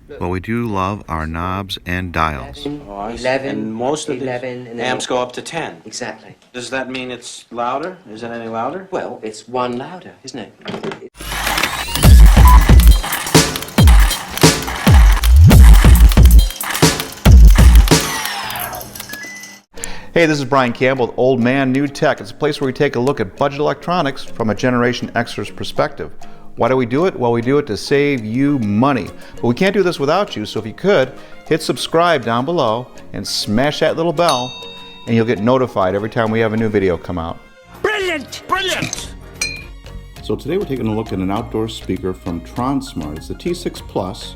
Well, we do love our knobs and dials. 11, and most of the 11, and then amps go up to 10. Exactly. Does that mean it's louder? Is it any louder? Well, it's one louder, isn't it? Hey, this is Brian Campbell with Old Man New Tech. It's a place where we take a look at budget electronics from a Generation Xer's perspective. Why do we do it? Well, we do it to save you money. But we can't do this without you, so if you could, hit subscribe down below and smash that little bell, and you'll get notified every time we have a new video come out. Brilliant! Brilliant! So today we're taking a look at an outdoor speaker from Tronsmart. It's the T6 Plus,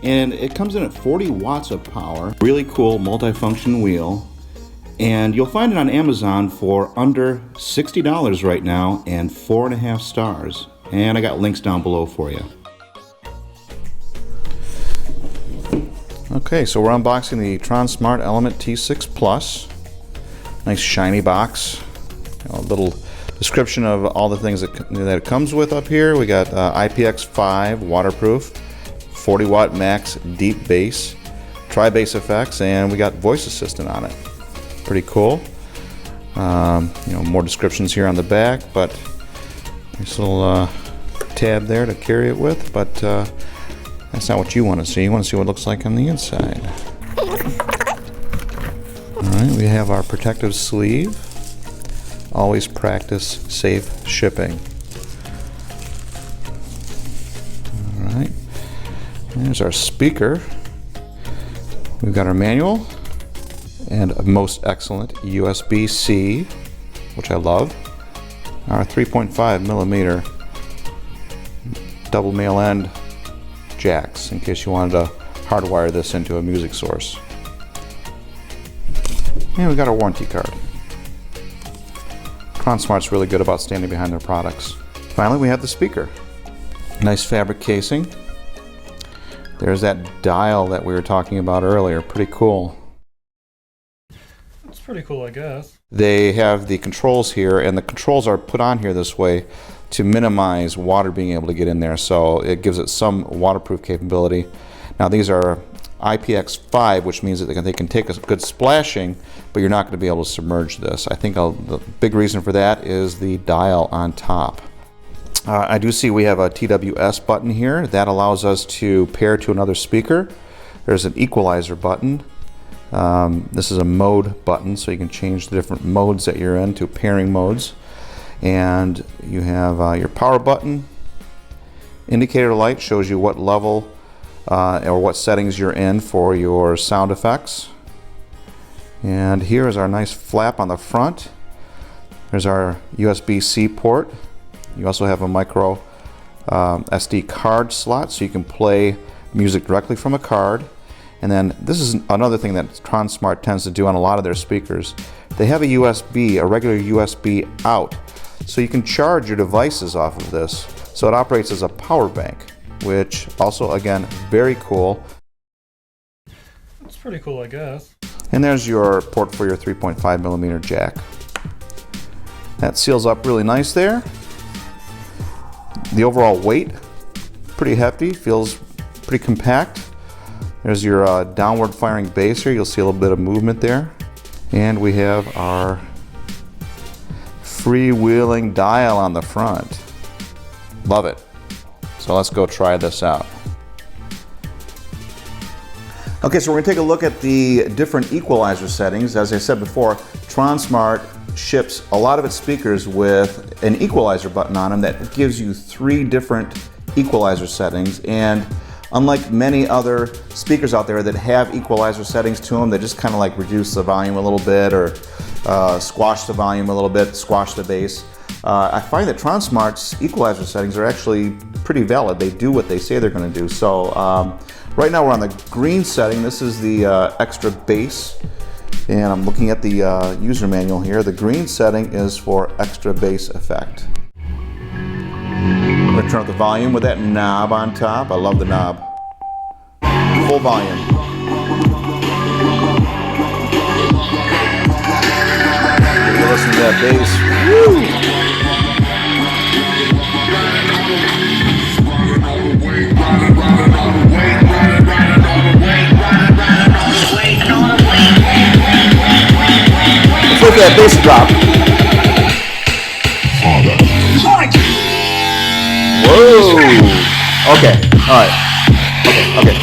and it comes in at 40 watts of power. Really cool multifunction wheel. And you'll find it on Amazon for under $60 right now and 4.5 stars. And I got links down below for you. Okay, so we're unboxing the Tronsmart Element T6 Plus. Nice shiny box. A little description of all the things that it comes with up here. We got IPX5 waterproof, 40 watt max deep bass, tri-bass effects, and we got voice assistant on it. Pretty cool. More descriptions here on the back, but nice little tab there to carry it with, but that's not what you want to see. You want to see what it looks like on the inside. Alright, we have our protective sleeve. Always practice safe shipping. Alright, there's our speaker. We've got our manual and a most excellent USB-C, which I love. Our 3.5 millimeter double male end jacks in case you wanted to hardwire this into a music source. And we got our warranty card. Tronsmart's really good about standing behind their products. Finally, we have the speaker. Nice fabric casing. There's that dial that we were talking about earlier. Pretty cool. It's pretty cool, I guess. They have the controls here, and the controls are put on here this way to minimize water being able to get in there, so it gives it some waterproof capability. Now these are IPX5, which means that they can take a good splashing, but you're not going to be able to submerge this. I think the big reason for that is the dial on top. I do see we have a TWS button here. That allows us to pair to another speaker. There's an equalizer button. This is a mode button, so you can change the different modes that you're in to pairing modes. And you have your power button. Indicator light shows you what level or what settings you're in for your sound effects. And here is our nice flap on the front. There's our USB-C port. You also have a micro SD card slot, so you can play music directly from a card. And then this is another thing that Tronsmart tends to do on a lot of their speakers. They have a regular USB out, so you can charge your devices off of this. So it operates as a power bank, which also, again, very cool. It's pretty cool, I guess. And there's your port for your 3.5 millimeter jack. That seals up really nice there. The overall weight, pretty hefty, feels pretty compact. There's your downward firing bass here. You'll see a little bit of movement there. And we have our freewheeling dial on the front. Love it. So let's go try this out. Okay, so we're going to take a look at the different equalizer settings. As I said before, Tronsmart ships a lot of its speakers with an equalizer button on them that gives you 3 different equalizer settings. And unlike many other speakers out there that have equalizer settings to them, that just kind of like reduce the volume a little bit or squash the volume a little bit, squash the bass. I find that Tronsmart's equalizer settings are actually pretty valid. They do what they say they're going to do. So right now we're on the green setting. This is the extra bass, and I'm looking at the user manual here. The green setting is for extra bass effect. I'm going to turn up the volume with that knob on top. I love the knob. Full volume. Listen to that bass. Woo! that bass drop. Whoa. Okay. All right. Okay.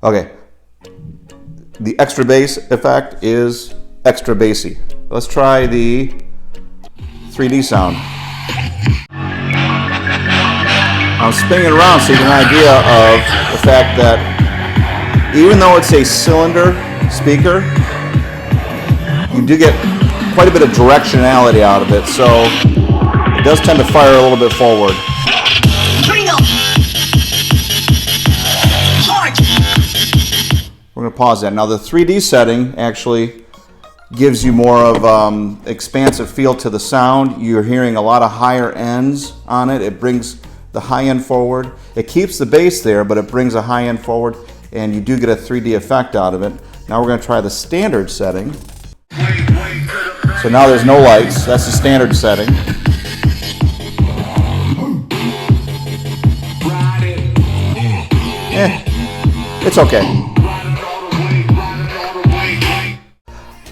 Okay. The extra bass effect is extra bassy. Let's try the 3D sound. I'm spinning it around so you get an idea of the fact that even though it's a cylinder speaker, you do get quite a bit of directionality out of it, so it does tend to fire a little bit forward. We're going to pause that. Now the 3D setting actually gives you more of expansive feel to the sound. You're hearing a lot of higher ends on it. It brings the high end forward. It keeps the bass there, but it brings a high end forward, and you do get a 3D effect out of it. Now we're going to try the standard setting. So now there's no lights. That's the standard setting. It's okay.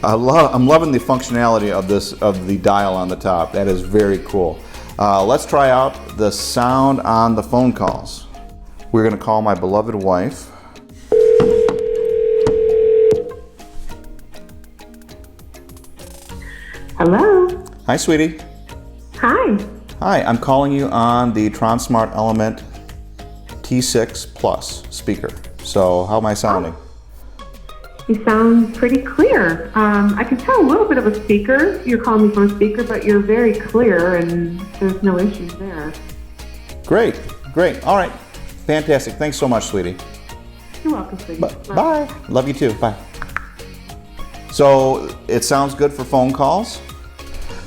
I'm loving the functionality of the dial on the top. That is very cool. Let's try out the sound on the phone calls. We're going to call my beloved wife. Hello. Hi, sweetie. Hi. Hi, I'm calling you on the Tronsmart Element T6 Plus speaker. So how am I sounding? You sound pretty clear. I can tell a little bit of a speaker. You're calling me from a speaker, but you're very clear and there's no issues there. Great, great. All right. Fantastic. Thanks so much, sweetie. You're welcome, sweetie. Bye. Love you too. Bye. So it sounds good for phone calls.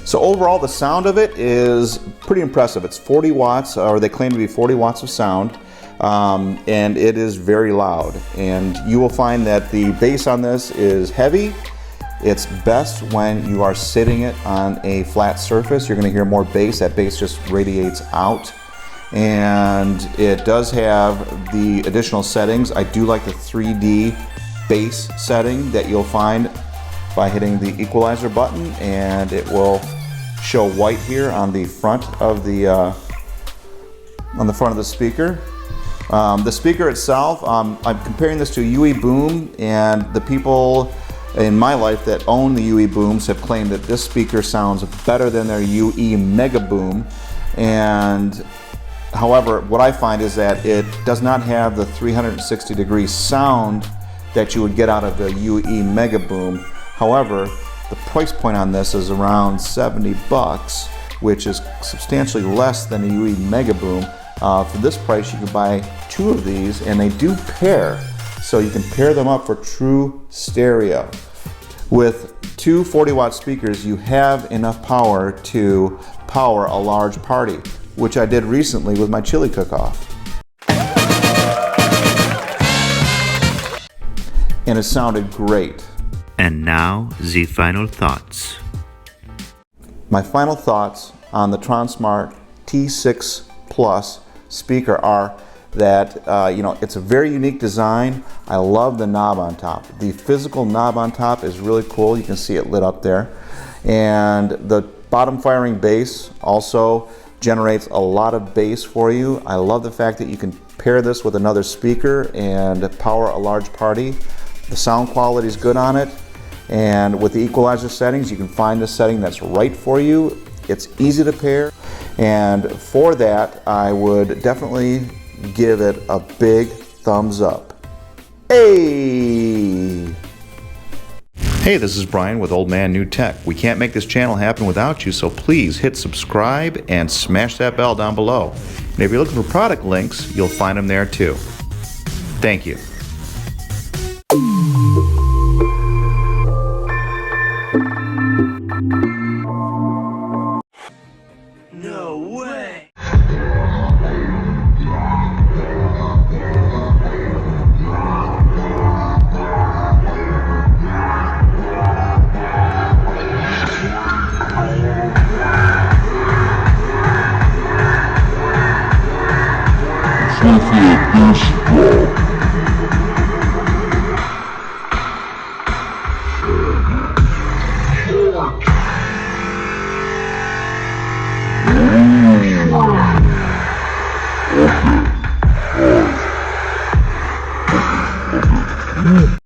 So overall, the sound of it is pretty impressive. It's 40 watts, or they claim to be 40 watts of sound. And it is very loud, and you will find that the bass on this is heavy. It's best when you are sitting it on a flat surface. You're going to hear more bass. That bass just radiates out, and it does have the additional settings. I do like the 3D bass setting that you'll find by hitting the equalizer button, and it will show white here on the front of the speaker. The speaker itself, I'm comparing this to UE Boom, and the people in my life that own the UE Booms have claimed that this speaker sounds better than their UE Mega Boom. And however, what I find is that it does not have the 360-degree sound that you would get out of the UE Mega Boom. However, the price point on this is around $70, which is substantially less than a UE Mega Boom. For this price, you can buy 2 of these, and they do pair, so you can pair them up for true stereo. With 2 40-watt speakers, you have enough power to power a large party, which I did recently with my chili cook-off. And it sounded great. And now, the final thoughts. My final thoughts on the Tronsmart T6 Plus speaker are that it's a very unique design. I love the knob on top. The physical knob on top is really cool. You can see it lit up there. And the bottom firing bass also generates a lot of bass for you. I love the fact that you can pair this with another speaker and power a large party. The sound quality is good on it. And with the equalizer settings, you can find the setting that's right for you. It's easy to pair. And for that, I would definitely give it a big thumbs up. Hey! Hey, this is Brian with Old Man New Tech. We can't make this channel happen without you, so please hit subscribe and smash that bell down below. And if you're looking for product links, you'll find them there too. Thank you. No way! This